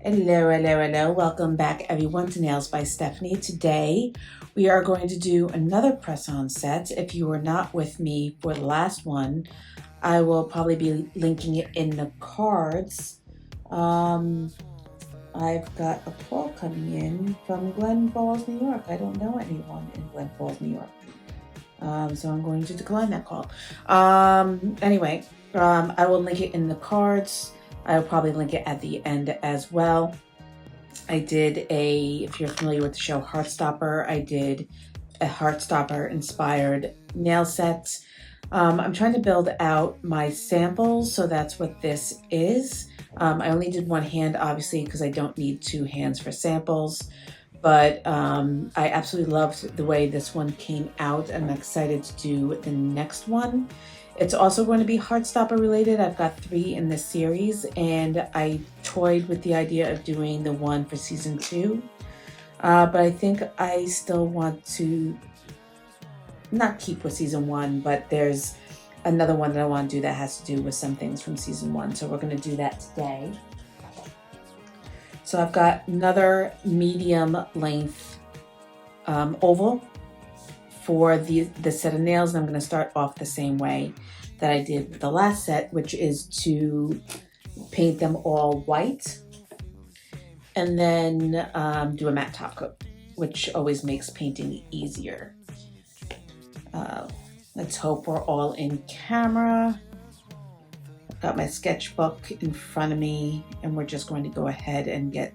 Hello, hello, hello. Welcome back everyone to Nails by Stephanie. Today we are going to do another press-on set. If you were not with me for the last one, I will probably be linking it in the cards. I've got a call coming in from Glen Falls, New York. I don't know anyone in Glen Falls, New York. So I'm going to decline that call. Anyway, I will link it in the cards. I'll probably link it at the end as well. I did if you're familiar with the show Heartstopper, I did a Heartstopper inspired nail set. I'm trying to build out my samples, so that's what this is. I only did one hand, obviously, because I don't need two hands for samples. But I absolutely loved the way this one came out. I'm excited to do the next one. It's also going to be Heartstopper related. I've got 3 in this series, and I toyed with the idea of doing the one for season 2. But I think I still want to not keep with season 1, but there's another one that I want to do that has to do with some things from season 1. So we're going to do that today. So I've got another medium length oval for the set of nails, and I'm going to start off the same way that I did with the last set, which is to paint them all white and then do a matte top coat, which always makes painting easier. Let's hope we're all in camera. I've got my sketchbook in front of me, and we're just going to go ahead and get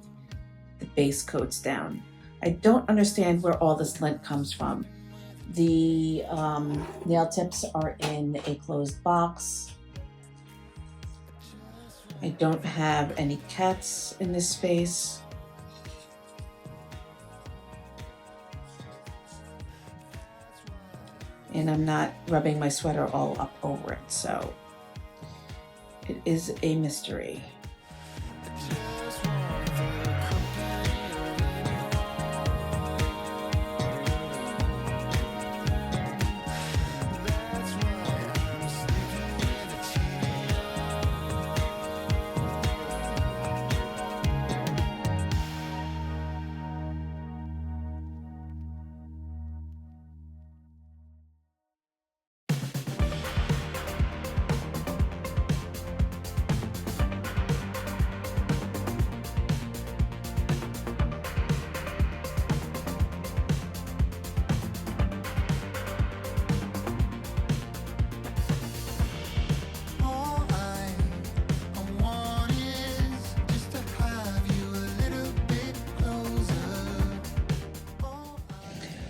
the base coats down. I don't understand where all this lint comes from. The nail tips are in a closed box. I don't have any cats in this space. And I'm not rubbing my sweater all up over it, so it is a mystery.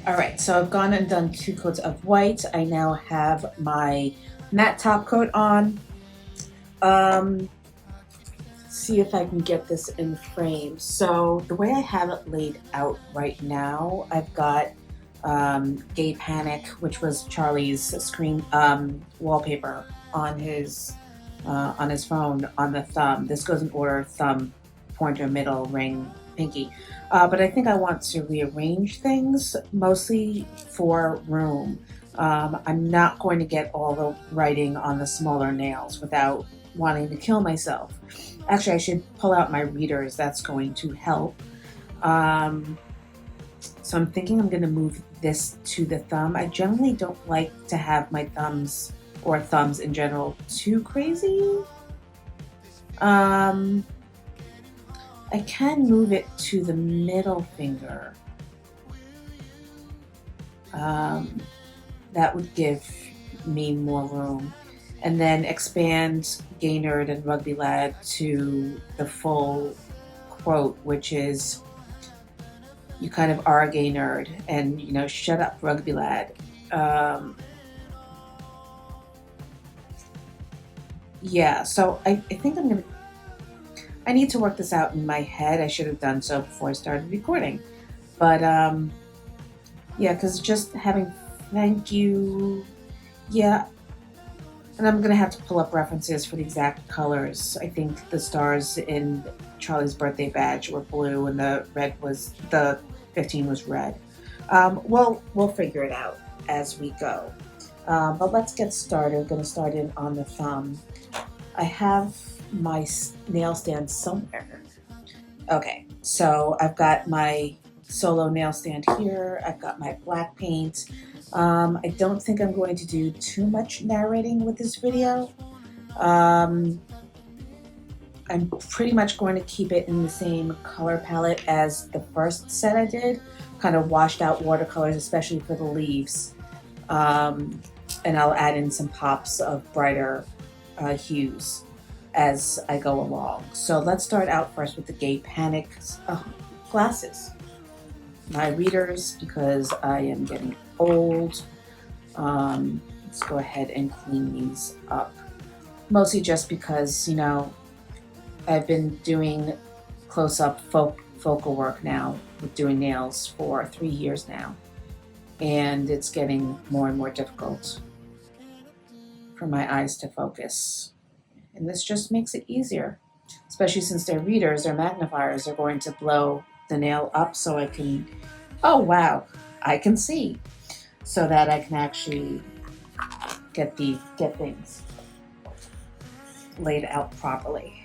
All right, so I've gone and done 2 coats of white. I now have my matte top coat on. See if I can get this in frame. So the way I have it laid out right now, I've got Gay Panic, which was Charlie's screen wallpaper on his phone on the thumb. This goes in order: thumb, pointer, middle, ring, pinky. But I think I want to rearrange things, mostly for room. I'm not going to get all the writing on the smaller nails without wanting to kill myself. Actually, I should pull out my readers. That's going to help. So I'm thinking I'm going to move this to the thumb. I generally don't like to have my thumbs, or thumbs in general, too crazy. I can move it to the middle finger. That would give me more room. And then expand Gay Nerd and Rugby Lad to the full quote, which is, you kind of are a gay nerd, and, you know, shut up, Rugby Lad. Yeah, so I think I need to work this out in my head. I should have done so before I started recording. But yeah, because just having thank you, yeah. And I'm gonna have to pull up references for the exact colors. I think the stars in Charlie's birthday badge were blue, and the 15 was red. We'll figure it out as we go. But let's get started. I'm gonna start in on the thumb. I have my nail stand somewhere. Okay, so I've got my solo nail stand here. I've got my black paint. I don't think I'm going to do too much narrating with this video. I'm pretty much going to keep it in the same color palette as the first set I did, kind of washed out watercolors, especially for the leaves. And I'll add in some pops of brighter hues as I go along. So let's start out first with the Gay Panic glasses. My readers, because I am getting old. Let's go ahead and clean these up. Mostly just because, you know, I've been doing close-up focal work now with doing nails for 3 years now. And it's getting more and more difficult for my eyes to focus. And this just makes it easier, especially since they're readers, they're magnifiers, they're going to blow the nail up so I can, oh wow, I can see, so that I can actually get things laid out properly.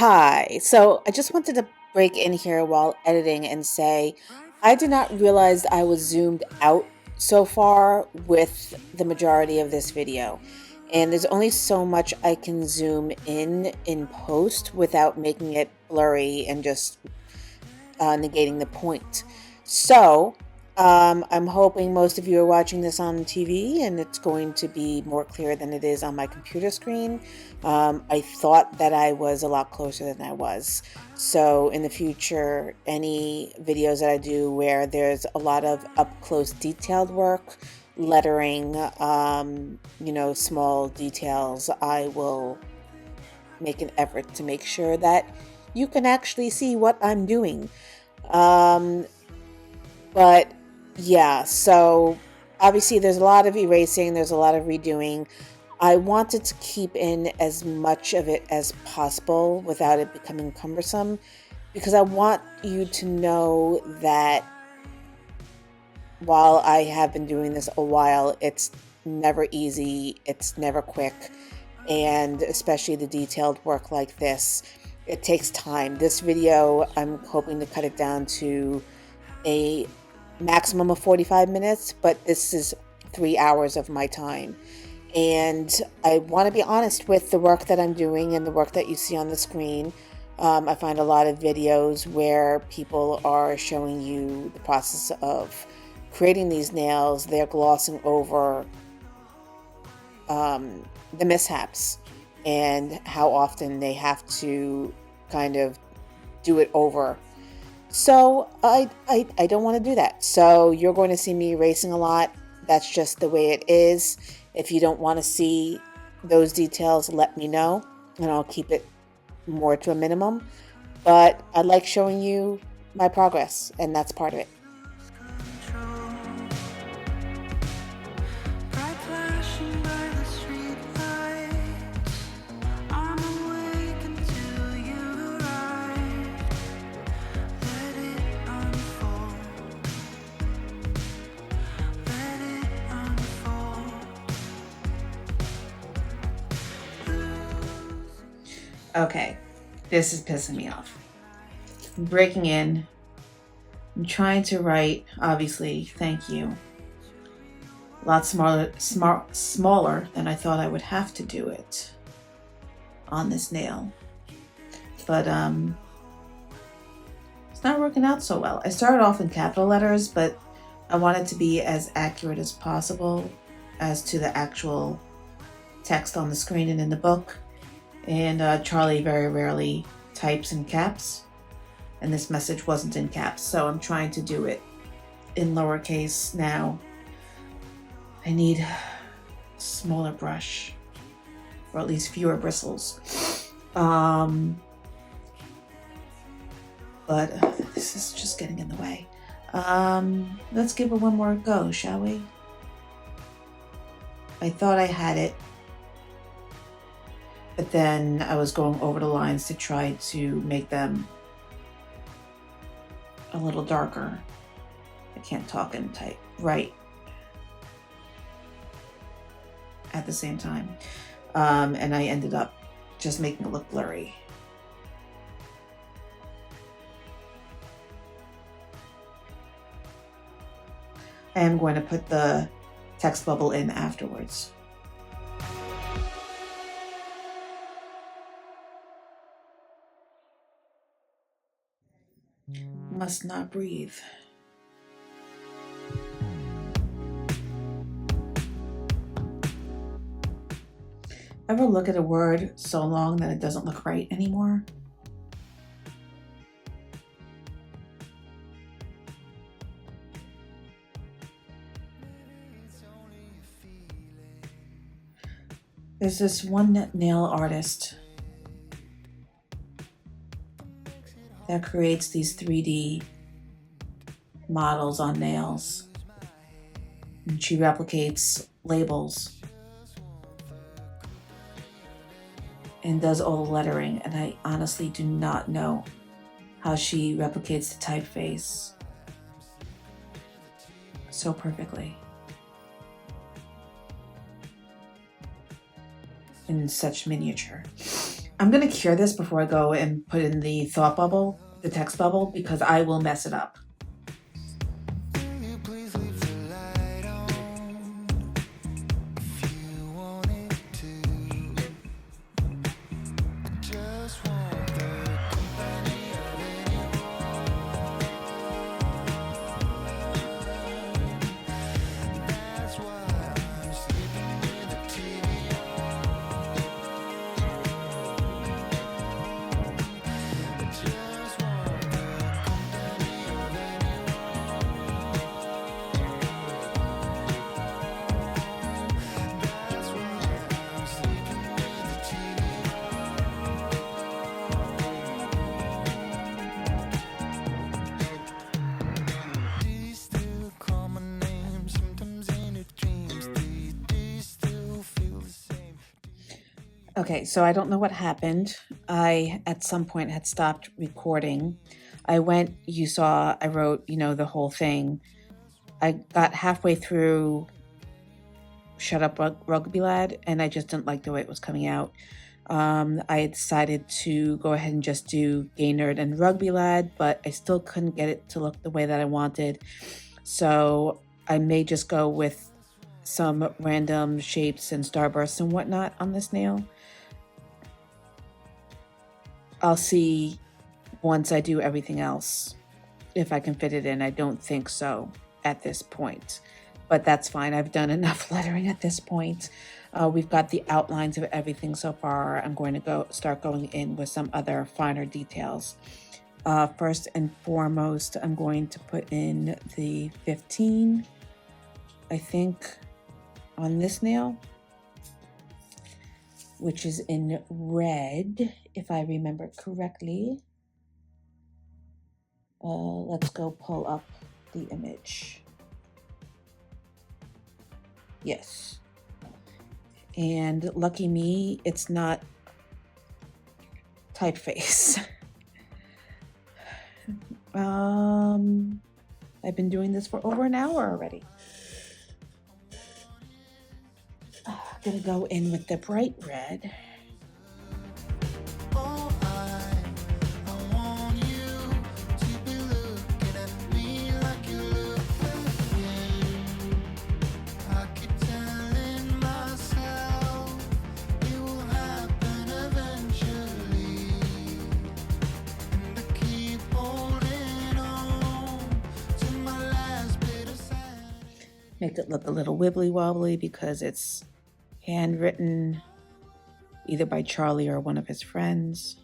Hi. So I just wanted to break in here while editing and say I did not realize I was zoomed out so far with the majority of this video. And there's only so much I can zoom in post without making it blurry and just negating the point. So I'm hoping most of you are watching this on TV and it's going to be more clear than it is on my computer screen. I thought that I was a lot closer than I was. So in the future, any videos that I do where there's a lot of up close detailed work, lettering, small details, I will make an effort to make sure that you can actually see what I'm doing. But yeah, so obviously there's a lot of erasing, there's a lot of redoing. I wanted to keep in as much of it as possible without it becoming cumbersome, because I want you to know that while I have been doing this a while, it's never easy, it's never quick, and especially the detailed work like this, it takes time. This video, I'm hoping to cut it down to a maximum of 45 minutes, but this is 3 hours of my time. And I want to be honest with the work that I'm doing and the work that you see on the screen. I find a lot of videos where people are showing you the process of creating these nails. They're glossing over the mishaps and how often they have to kind of do it over. So I don't want to do that. So you're going to see me erasing a lot. That's just the way it is. If you don't want to see those details, let me know and I'll keep it more to a minimum. But I like showing you my progress, and that's part of it. Okay, this is pissing me off. I'm breaking in. I'm trying to write, obviously, thank you. A lot smaller than I thought I would have to do it on this nail. But it's not working out so well. I started off in capital letters, but I want it to be as accurate as possible as to the actual text on the screen and in the book. And Charlie very rarely types in caps, and this message wasn't in caps, so I'm trying to do it in lowercase now. I need a smaller brush, or at least fewer bristles. But this is just getting in the way. Let's give it one more go, shall we? I thought I had it, but then I was going over the lines to try to make them a little darker. I can't talk and type right at the same time. And I ended up just making it look blurry. I am going to put the text bubble in afterwards. Must not breathe. Ever look at a word so long that it doesn't look right anymore? There's this one nail artist that creates these 3D models on nails. And she replicates labels and does all the lettering. And I honestly do not know how she replicates the typeface so perfectly in such miniature. I'm going to cure this before I go and put in the thought bubble, the text bubble, because I will mess it up. Okay, so I don't know what happened. I, at some point, had stopped recording. I went, you saw, I wrote, the whole thing. I got halfway through Shut Up Rugby Lad, and I just didn't like the way it was coming out. I decided to go ahead and just do Gay Nerd and Rugby Lad, but I still couldn't get it to look the way that I wanted. So I may just go with some random shapes and starbursts and whatnot on this nail. I'll see once I do everything else if I can fit it in. I don't think so at this point, but that's fine. I've done enough lettering at this point. We've got the outlines of everything so far. I'm going to start going in with some other finer details. First and foremost, I'm going to put in the 15, I think, on this nail, which is in red, if I remember correctly. Let's go pull up the image. Yes. And lucky me, it's not typeface. I've been doing this for over an hour already. I'm gonna go in with the bright red. Make it look a little wibbly wobbly because it's handwritten either by Charlie or one of his friends.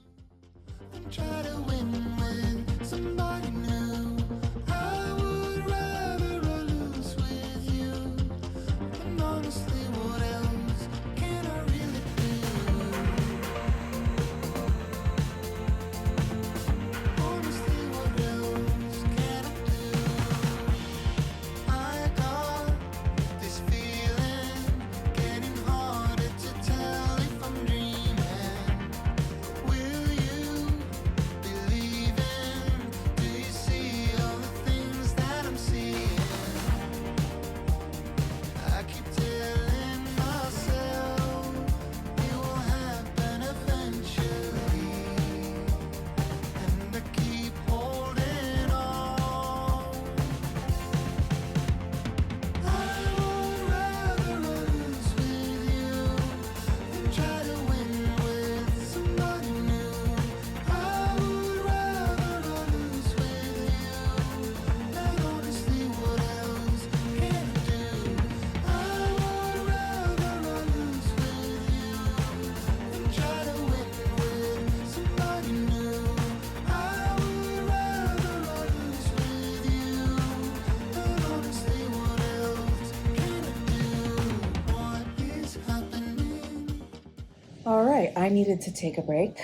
All right, I needed to take a break,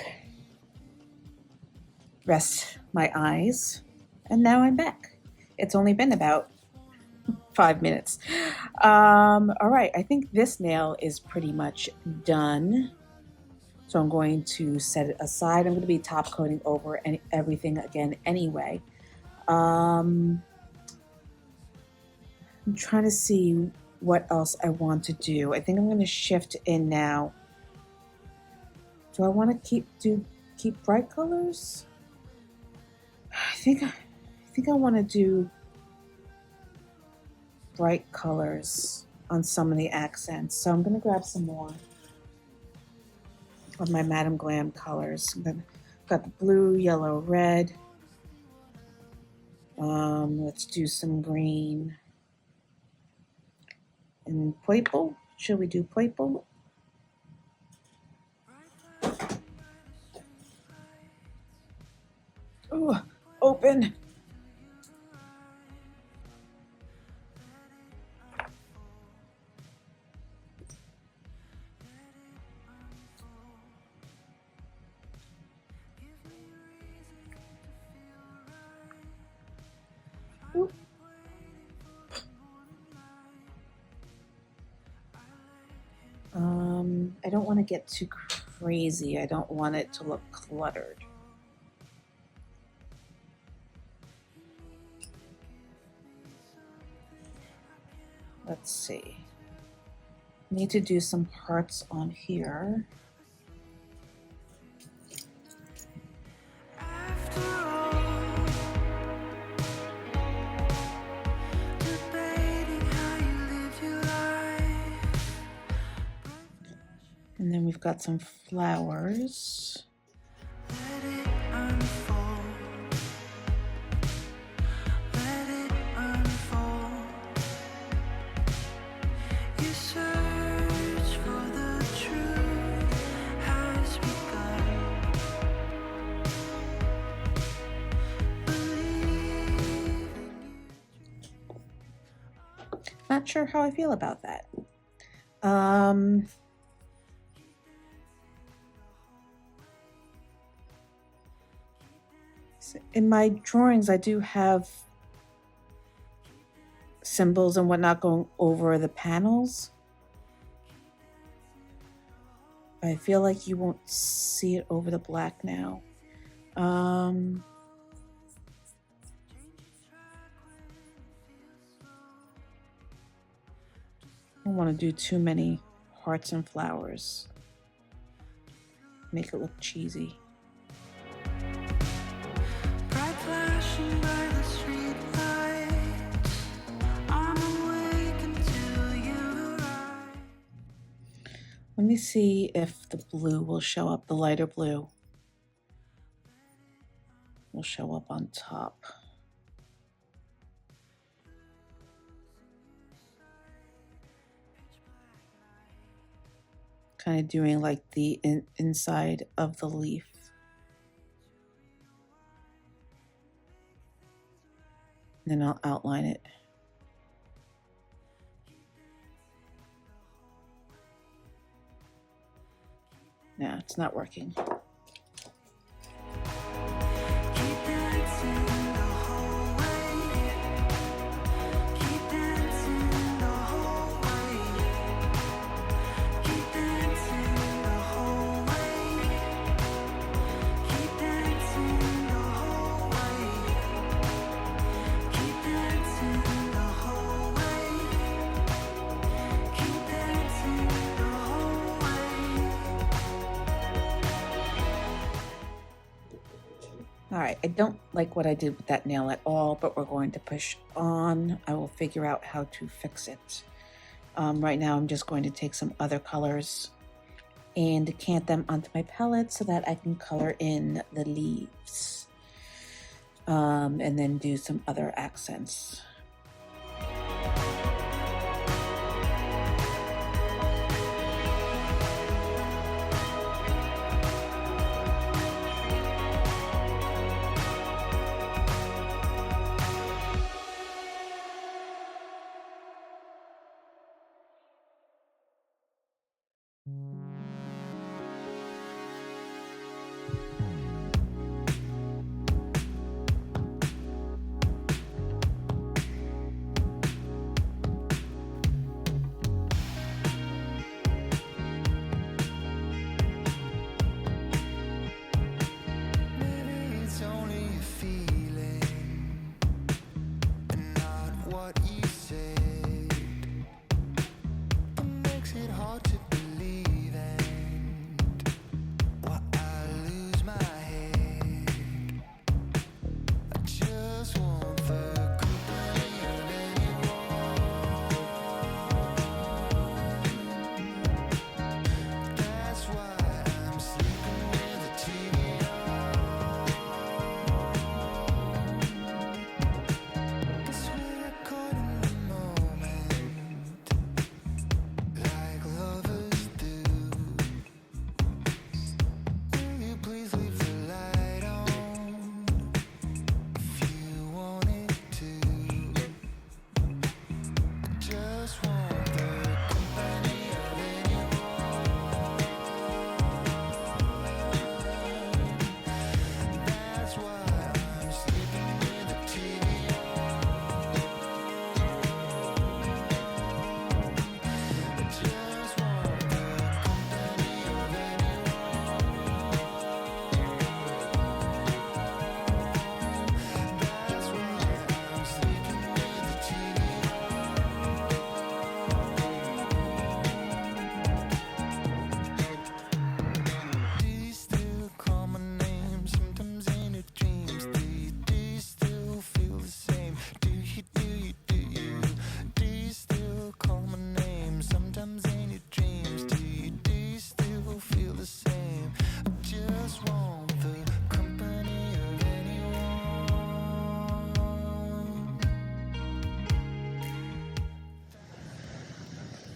rest my eyes, and now I'm back. It's only been about 5 minutes. All right, I think this nail is pretty much done. So I'm going to set it aside. I'm going to be top coating over everything again anyway. I'm trying to see what else I want to do. I think I'm going to shift in now Do I want to keep bright colors? I think I want to do bright colors on some of the accents. So I'm going to grab some more of my Madame Glam colors. Got the blue, yellow, red. Let's do some green and purple. Should we do purple? Oh, open. Ooh. I don't want to get too crazy. I don't want it to look cluttered. Let's see. Need to do some hearts on here. And then we've got some flowers. Let it unfold. Let it unfold. You search for the truth has begun. Not sure how I feel about that. In my drawings, I do have symbols and whatnot going over the panels. I feel like you won't see it over the black now. I don't want to do too many hearts and flowers. Make it look cheesy. Let me see if the blue will show up, the lighter blue will show up on top. Kind of doing like the inside of the leaf. Then I'll outline it. No, it's not working. All right, I don't like what I did with that nail at all, but we're going to push on. I will figure out how to fix it. Right now, I'm just going to take some other colors and decant them onto my palette so that I can color in the leaves. And then do some other accents.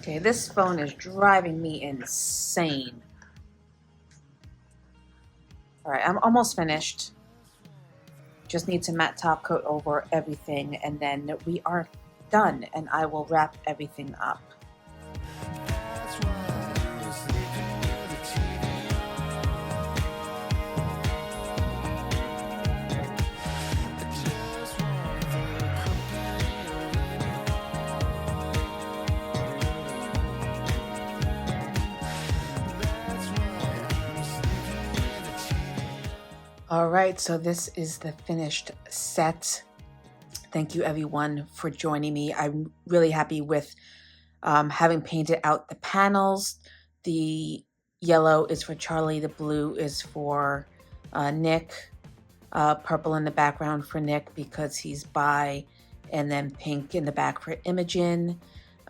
Okay, this phone is driving me insane. All right, I'm almost finished. Just need to matte top coat over everything, and then we are done, and I will wrap everything up. All right, so this is the finished set. Thank you everyone for joining me. I'm really happy with having painted out the panels. The yellow is for Charlie, the blue is for Nick, purple in the background for Nick because he's bi, and then pink in the back for Imogen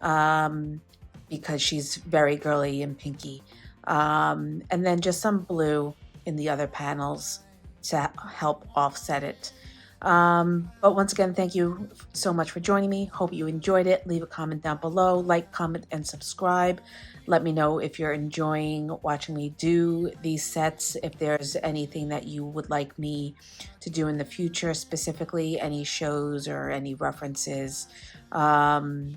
because she's very girly and pinky. And then just some blue in the other panels to help offset it. But once again, thank you so much for joining me. Hope you enjoyed it. Leave a comment down below, like, comment, and subscribe. Let me know if you're enjoying watching me do these sets, if there's anything that you would like me to do in the future, specifically any shows or any references. Any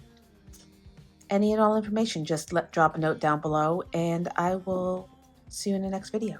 and all information, just drop a note down below, and I will see you in the next video.